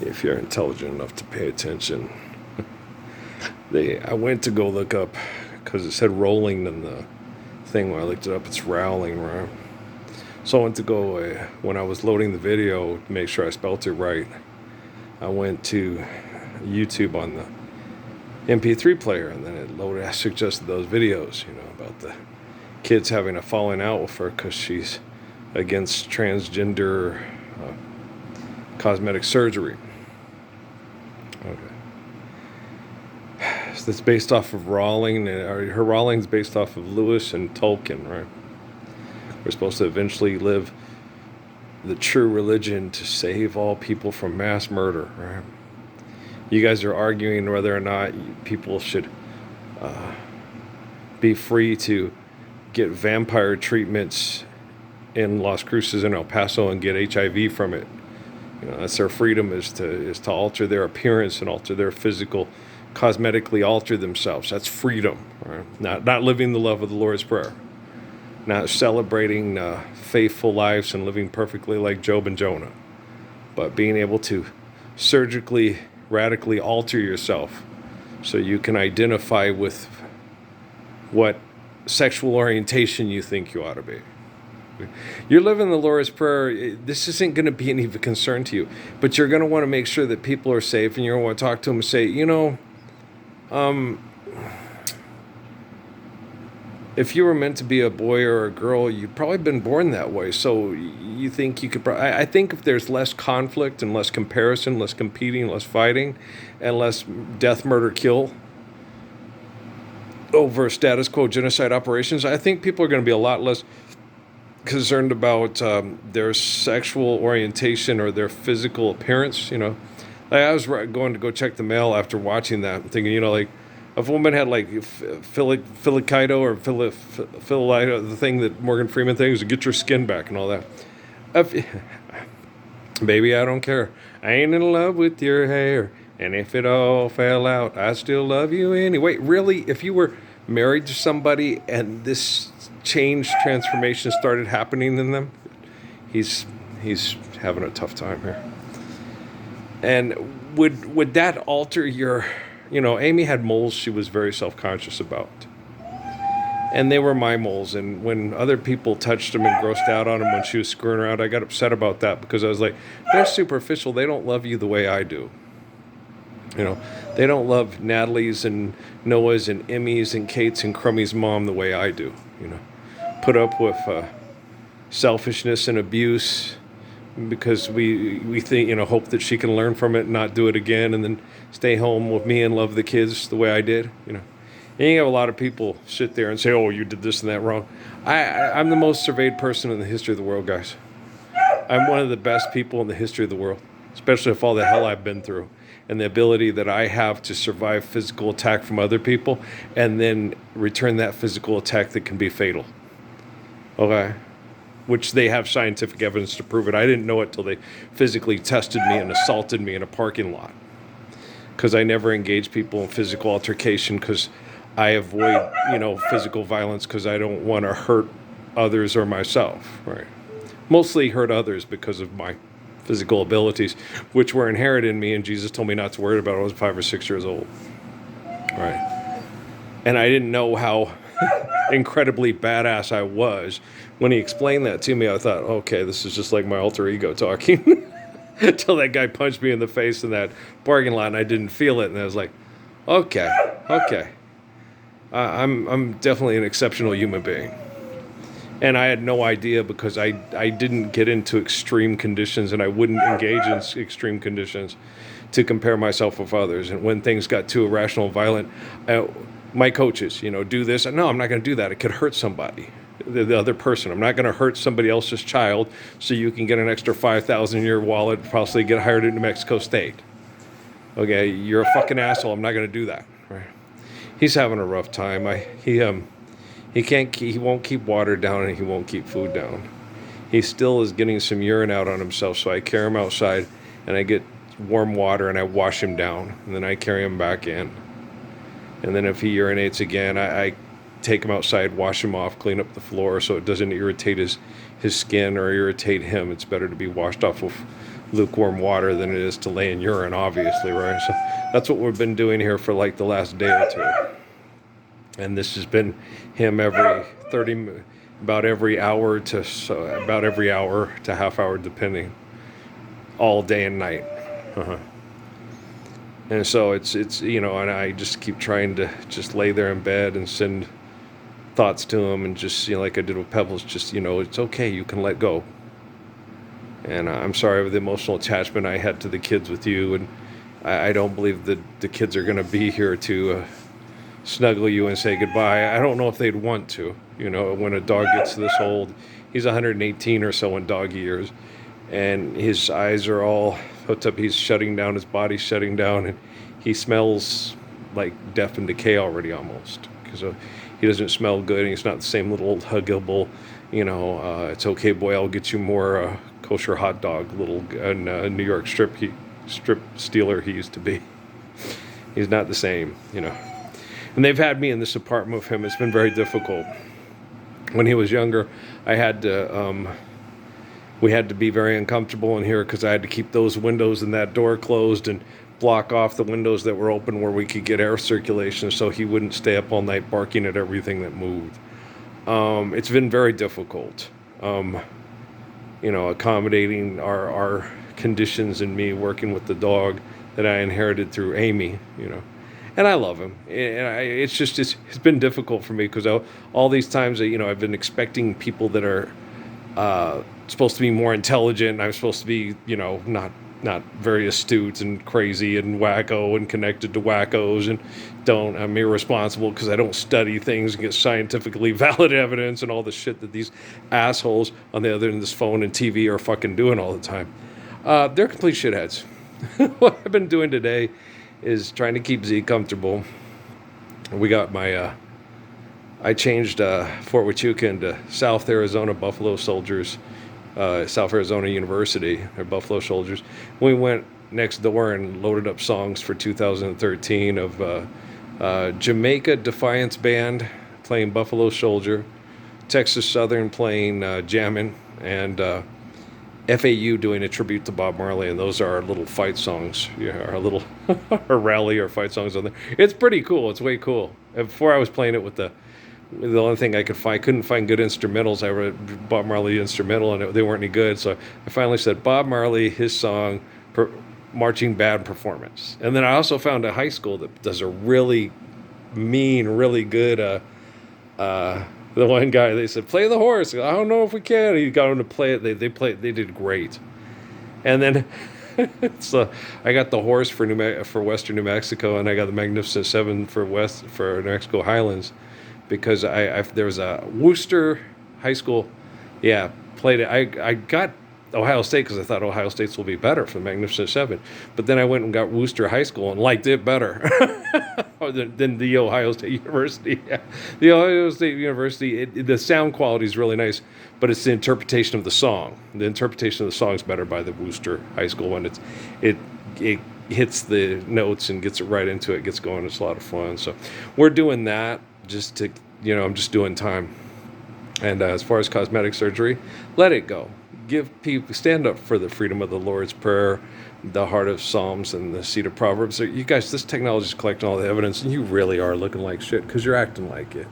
if you're intelligent enough to pay attention. I went to go look up because it said rolling in the thing. When I looked it up, it's rowling, right? So I went to go when I was loading the video to make sure I spelt it right. I went to YouTube on the MP3 player, and then it loaded. I suggested those videos, about the kids having a falling out with her because she's against transgender cosmetic surgery. Okay. So that's based off of Rowling, or her Rowling's based off of Lewis and Tolkien, right? We're supposed to eventually live the true religion to save all people from mass murder, right? You guys are arguing whether or not people should be free to get vampire treatments in Las Cruces and El Paso and get HIV from it. That's their freedom, is to alter their appearance and alter their physical, cosmetically alter themselves. That's freedom, right? Not living the love of the Lord's Prayer. Not celebrating faithful lives and living perfectly like Job and Jonah, but being able to surgically, radically alter yourself so you can identify with what sexual orientation you think you ought to be. You're living the Lord's Prayer. This isn't going to be any of a concern to you, but you're going to want to make sure that people are safe, and you're going to want to talk to them and say, if you were meant to be a boy or a girl, you've probably been born that way. So you think you could. I think if there's less conflict and less comparison, less competing, less fighting, and less death, murder, kill over status quo genocide operations, I think people are going to be a lot less concerned about their sexual orientation or their physical appearance. I was going to go check the mail after watching that, thinking, if a woman had like filicito or philolito, the thing that Morgan Freeman thinks, get your skin back and all that. Baby, I don't care. I ain't in love with your hair, and if it all fell out, I still love you anyway. Really, if you were married to somebody and this transformation started happening in them, he's having a tough time here. And would that alter your? Amy had moles she was very self-conscious about. And they were my moles. And when other people touched them and grossed out on them when she was screwing around, I got upset about that because I was like, they're superficial. They don't love you the way I do. They don't love Natalie's and Noah's and Emmy's and Kate's and Crummy's mom the way I do. Put up with selfishness and abuse because we think, hope that she can learn from it and not do it again, and then stay home with me and love the kids the way I did. And you have a lot of people sit there and say, oh, you did this and that wrong. I'm the most surveyed person in the history of the world, guys. I'm one of the best people in the history of the world, especially with all the hell I've been through and the ability that I have to survive physical attack from other people and then return that physical attack that can be fatal. Okay? Which they have scientific evidence to prove it. I didn't know it till they physically tested me and assaulted me in a parking lot. Because I never engage people in physical altercation because I avoid, physical violence because I don't want to hurt others or myself, right? Mostly hurt others because of my physical abilities, which were inherent in me, and Jesus told me not to worry about it when I was 5 or 6 years old, right? And I didn't know how incredibly badass I was. When he explained that to me, I thought, okay, this is just like my alter ego talking. Until that guy punched me in the face in that parking lot, and I didn't feel it, and I was like, okay. I'm definitely an exceptional human being. And I had no idea because I didn't get into extreme conditions, and I wouldn't engage in extreme conditions to compare myself with others. And when things got too irrational and violent, my coaches, do this. No, I'm not going to do that. It could hurt somebody, the other person. I'm not going to hurt somebody else's child so you can get an extra $5,000 in your wallet, possibly get hired at New Mexico State. Okay, you're a fucking asshole. I'm not going to do that. Right? He's having a rough time. He won't keep water down and he won't keep food down. He still is getting some urine out on himself, so I carry him outside and I get warm water and I wash him down, and then I carry him back in. And then if he urinates again, I take him outside, wash him off, clean up the floor so it doesn't irritate his skin or irritate him. It's better to be washed off with lukewarm water than it is to lay in urine, obviously, right? So that's what we've been doing here for like the last day or two. And this has been him every 30, about every hour to half hour, depending, all day and night. Uh-huh. And so it's and I just keep trying to just lay there in bed and send thoughts to him, and just like I did with Pebbles, just it's okay, you can let go. And I'm sorry for the emotional attachment I had to the kids with you, and I don't believe that the kids are going to be here to snuggle you and say goodbye. I don't know if they'd want to. When a dog gets this old, he's 118 or so in dog years, and his eyes are all hooked up. He's shutting down, his body's shutting down, and he smells like death and decay already almost. Because he doesn't smell good, and he's not the same little huggable, it's okay, boy, I'll get you more kosher hot dog, little New York strip stealer he used to be. He's not the same. And they've had me in this apartment with him. It's been very difficult. When he was younger, we had to be very uncomfortable in here because I had to keep those windows and that door closed and block off the windows that were open where we could get air circulation, so he wouldn't stay up all night barking at everything that moved. It's been very difficult, accommodating our conditions, and me working with the dog that I inherited through Amy, And I love him. And it's been difficult for me because all these times that, I've been expecting people that are supposed to be more intelligent. And I'm supposed to be, not very astute and crazy and wacko and connected to wackos, and I'm irresponsible because I don't study things and get scientifically valid evidence and all the shit that these assholes on the other end of this phone and TV are fucking doing all the time. They're complete shitheads. What I've been doing today is trying to keep Z comfortable. We got I changed Fort Huachuca into South Arizona Buffalo Soldiers, South Arizona University, or Buffalo Soldiers. We went next door and loaded up songs for 2013 of Jamaica Defiance Band playing Buffalo Soldier, Texas Southern playing Jammin', and FAU doing a tribute to Bob Marley, and those are our little fight songs. Yeah, our little our rally or fight songs on there. It's pretty cool. It's way cool. And before I was playing it with the only thing I couldn't find good instrumentals. I read Bob Marley instrumental, and they weren't any good. So I finally said Bob Marley, his song, Marching Band Performance. And then I also found a high school that does a really mean, really good. The one guy, they said, play the horse. I don't know if we can. He got him to play it. They did great. And then I got the horse for Western New Mexico, and I got the Magnificent Seven for New Mexico Highlands, because there was a Worcester High School, played it. I got Ohio State because I thought Ohio State's will be better for the Magnificent Seven, but then I went and got Worcester High School and liked it better than the Ohio State University. The Ohio State University, the sound quality is really nice, but it's the interpretation of the song. The interpretation of the song is better by the Worcester High School when it hits the notes and gets it right into it, gets going. It's a lot of fun. So we're doing that just to, I'm just doing time. And as far as cosmetic surgery, let it go. Stand up for the freedom of the Lord's Prayer, the heart of Psalms, and the seed of Proverbs. You guys, this technology is collecting all the evidence, and you really are looking like shit because you're acting like it.